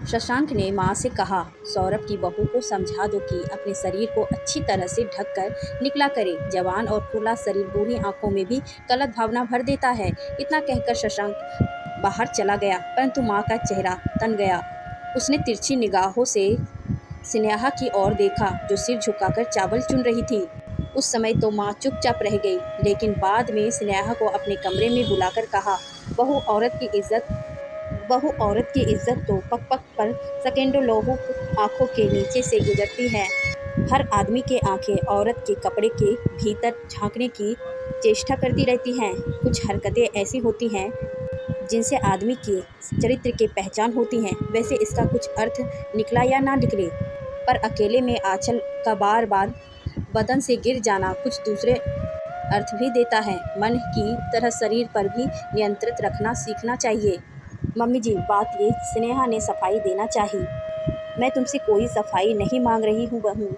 शशांक ने माँ से कहा, सौरभ की बहू को समझा दो कि अपने शरीर को अच्छी तरह से ढक कर निकला करे। जवान और खुला शरीर बूढ़ी आंखों में भी गलत भावना भर देता है। इतना कहकर शशांक बाहर चला गया, परंतु माँ का चेहरा तन गया। उसने तिरछी निगाहों से स्नेहा की ओर देखा, जो सिर झुकाकर चावल चुन रही थी। उस समय तो माँ चुपचाप रह गई, लेकिन बाद में स्नेहा को अपने कमरे में बुलाकर कहा, बहू औरत की इज्जत तो पग पग पर सेकंडों लोगों आंखों के नीचे से गुजरती है। हर आदमी की आंखें औरत के कपड़े के भीतर झांकने की चेष्टा करती रहती हैं। कुछ हरकतें ऐसी होती हैं जिनसे आदमी के चरित्र की पहचान होती है। वैसे इसका कुछ अर्थ निकला या ना निकले, पर अकेले में आंचल का बार बार बदन से गिर जाना कुछ दूसरे अर्थ भी देता है। मन की तरह शरीर पर भी नियंत्रित रखना सीखना चाहिए। मम्मी जी, बात ये स्नेहा ने सफाई देना चाही। मैं तुमसे कोई सफाई नहीं मांग रही हूँ बहू,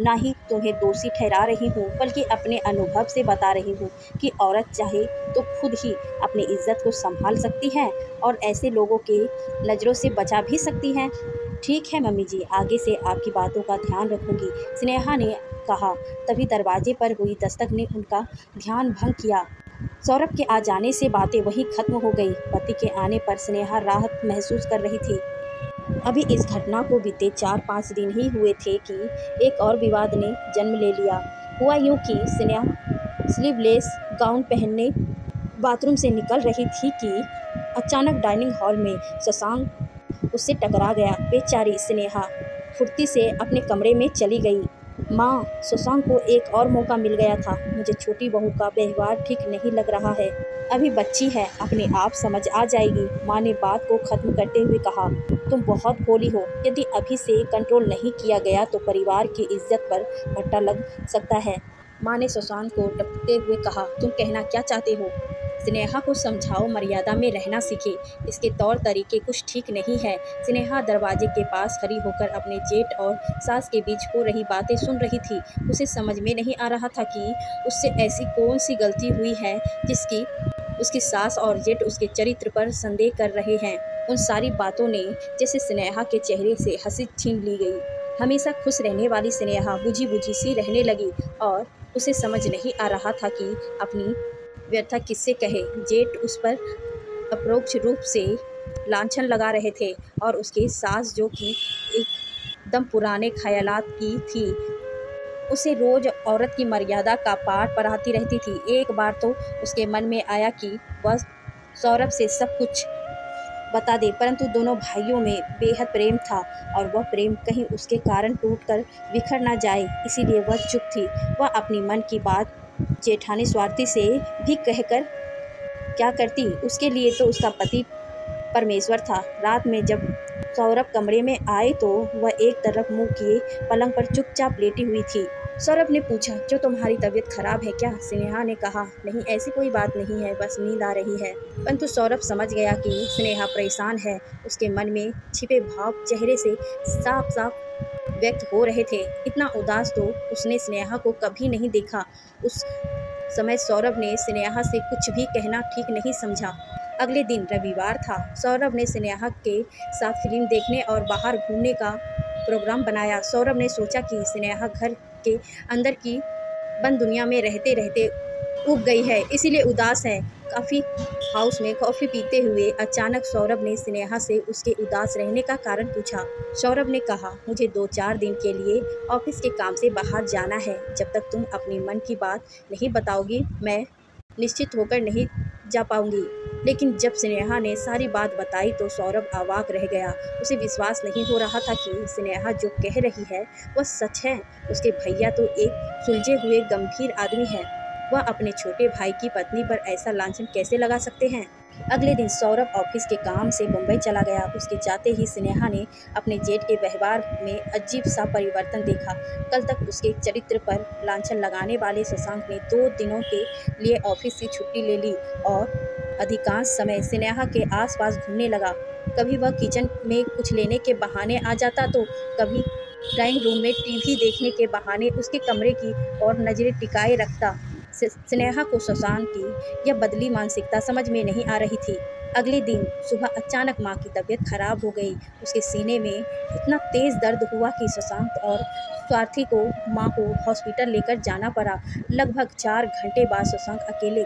ना ही तुम्हें दोषी ठहरा रही हूँ, बल्कि अपने अनुभव से बता रही हूँ कि औरत चाहे तो खुद ही अपनी इज्जत को संभाल सकती है और ऐसे लोगों के नज़रों से बचा भी सकती है। ठीक है मम्मी जी, आगे से आपकी बातों का ध्यान रखूंगी, स्नेहा ने कहा। तभी दरवाजे पर हुई दस्तक ने उनका ध्यान भंग किया। सौरभ के आ जाने से बातें वहीं खत्म हो गई। पति के आने पर स्नेहा राहत महसूस कर रही थी। अभी इस घटना को बीते 4-5 दिन ही हुए थे कि एक और विवाद ने जन्म ले लिया। हुआ यूं कि स्नेहा स्लीवलेस गाउन पहनने बाथरूम से निकल रही थी कि अचानक डाइनिंग हॉल में शशांक उससे टकरा गया। बेचारी स्नेहा फुर्ती से अपने कमरे में चली गई। माँ, शशांक को एक और मौका मिल गया था। मुझे छोटी बहू का व्यवहार ठीक नहीं लग रहा है। अभी बच्ची है, अपने आप समझ आ जाएगी। माँ ने बात को खत्म करते हुए कहा, तुम बहुत भोली हो। यदि अभी से कंट्रोल नहीं किया गया तो परिवार की इज्जत पर भट्टा लग सकता है। माँ ने शशांक को टपकते हुए कहा, तुम कहना क्या चाहते हो? स्नेहा को समझाओ, मर्यादा में रहना सीखे। इसके तौर तरीके कुछ ठीक नहीं है। स्नेहा दरवाजे के पास खड़ी होकर अपने जेठ और सास के बीच हो रही बातें सुन रही थी। उसे समझ में नहीं आ रहा था कि उससे ऐसी कौन सी गलती हुई है जिसकी उसकी सास और जेठ उसके चरित्र पर संदेह कर रहे हैं। उन सारी बातों ने जैसे स्नेहा के चेहरे से हंसी छीन ली गई। हमेशा खुश रहने वाली स्नेहा बुझी बुझी सी रहने लगी और उसे समझ नहीं आ रहा था कि अपनी व्यथा किससे कहे। जेठ उस पर अप्रोक्ष रूप से लांछन लगा रहे थे और उसकी सास, जो कि एकदम पुराने ख्यालात की थी, उसे रोज औरत की मर्यादा का पाठ पढ़ाती रहती थी। एक बार तो उसके मन में आया कि वह सौरभ से सब कुछ बता दे, परंतु दोनों भाइयों में बेहद प्रेम था और वह प्रेम कहीं उसके कारण टूटकर बिखर ना जाए, इसीलिए वह चुप थी। वह अपनी मन की बात जेठानी स्वार्थी से भी कहकर क्या करती? उसके लिए तो उसका पति परमेश्वर था। रात में जब सौरभ कमरे में आए तो वह एक तरफ मुंह किए पलंग पर चुपचाप लेटी हुई थी। सौरभ ने पूछा, जो तुम्हारी तबीयत खराब है क्या? स्नेहा ने कहा, नहीं ऐसी कोई बात नहीं है, बस नींद आ रही है। परंतु सौरभ समझ गया कि स्नेहा परेशान है। उसके मन में छिपे भाव चेहरे से साफ साफ व्यक्त हो रहे थे। इतना उदास तो उसने स्नेहा को कभी नहीं देखा। उस समय सौरभ ने स्नेहा से कुछ भी कहना ठीक नहीं समझा। अगले दिन रविवार था। सौरभ ने स्नेहा के साथ फिल्म देखने और बाहर घूमने का प्रोग्राम बनाया। सौरभ ने सोचा कि स्नेहा घर के अंदर की बंद दुनिया में रहते रहते उब गई है, इसीलिए उदास है। कॉफ़ी हाउस में कॉफ़ी पीते हुए अचानक सौरभ ने स्नेहा से उसके उदास रहने का कारण पूछा। सौरभ ने कहा, मुझे 2-4 दिन के लिए ऑफिस के काम से बाहर जाना है। जब तक तुम अपने मन की बात नहीं बताओगी, मैं निश्चित होकर नहीं जा पाऊंगी। लेकिन जब स्नेहा ने सारी बात बताई तो सौरभ अवाक रह गया। उसे विश्वास नहीं हो रहा था कि स्नेहा जो कह रही है वह सच है। उसके भैया तो एक सुलझे हुए गंभीर आदमी है। वह अपने छोटे भाई की पत्नी पर ऐसा लांछन कैसे लगा सकते हैं? अगले दिन सौरभ ऑफिस के काम से मुंबई चला गया। उसके जाते ही स्नेहा ने अपने जेठ के व्यवहार में अजीब सा परिवर्तन देखा। कल तक उसके चरित्र पर लांछन लगाने वाले शशांक ने 2 दिनों के लिए ऑफिस से छुट्टी ले ली और अधिकांश समय स्नेहा के आसपास घूमने लगा। कभी वह किचन में कुछ लेने के बहाने आ जाता तो कभी ड्राइंग रूम में टीवी देखने के बहाने उसके कमरे की ओर नजरें टिकाए रखता। स्नेहा को शशांक की यह बदली मानसिकता समझ में नहीं आ रही थी। अगले दिन सुबह अचानक माँ की तबीयत खराब हो गई। उसके सीने में इतना तेज़ दर्द हुआ कि शशांक और स्वाति को माँ को हॉस्पिटल लेकर जाना पड़ा। लगभग 4 घंटे बाद शशांक अकेले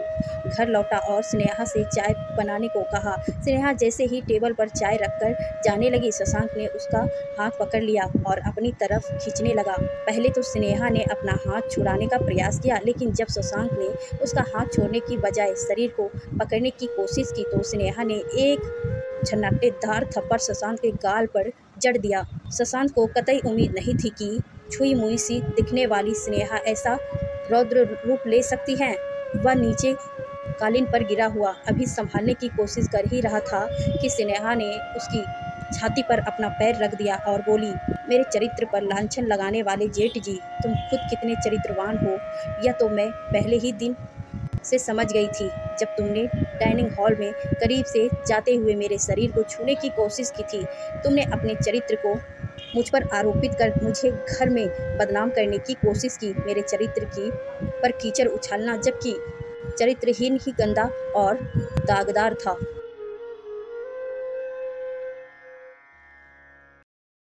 घर लौटा और स्नेहा से चाय बनाने को कहा। स्नेहा जैसे ही टेबल पर चाय रखकर जाने लगी, शशांक ने उसका हाथ पकड़ लिया और अपनी तरफ खींचने लगा। पहले तो स्नेहा ने अपना हाथ छुड़ाने का प्रयास किया, लेकिन जब शशांक ने उसका हाथ छोड़ने की बजाय शरीर को पकड़ने की कोशिश की तो स्नेहा ने एक झन्नाटेदार थप्पड़ शशांक के गाल पर जड़ दिया। शशांक को कतई उम्मीद नहीं थी कि छुई मुई सी दिखने वाली स्नेहा ऐसा रौद्र रूप ले सकती है। वह नीचे कालीन पर गिरा हुआ अभी संभालने की कोशिश कर ही रहा था कि स्नेहा ने उसकी छाती पर अपना पैर रख दिया और बोली, मेरे चरित्र पर लांछन लगाने वाले जेठ जी, तुम खुद कितने चरित्रवान हो यह तो मैं पहले ही दिन से समझ गई थी। जब तुमने डाइनिंग हॉल में करीब से जाते हुए मेरे शरीर को छूने की कोशिश की थी, तुमने अपने चरित्र को मुझ पर आरोपित कर मुझे घर में बदनाम करने की कोशिश की। मेरे चरित्र की पर कीचड़ उछालना, जबकि चरित्रहीन ही गंदा और दागदार था।